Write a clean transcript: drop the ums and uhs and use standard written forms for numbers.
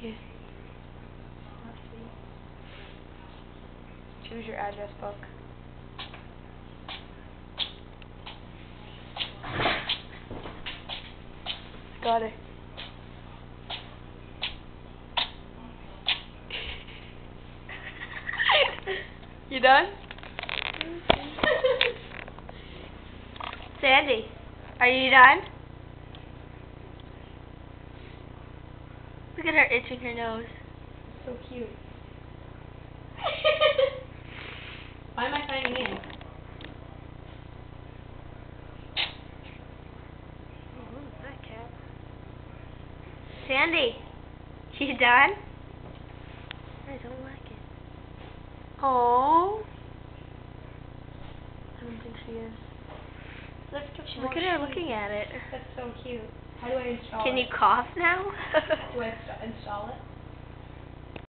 Yeah. Let's see. Choose your address book. Got it. You done? Sandy, are you done? Look at her itching her nose. So cute. Why am I signing in? Oh, who's that cat? Sandy, you done? I don't like it. Oh. I don't think she is. Let's get some Look more at her cheese. looking at it. That's so cute. How do I install it? Can you cough now? Do I install it?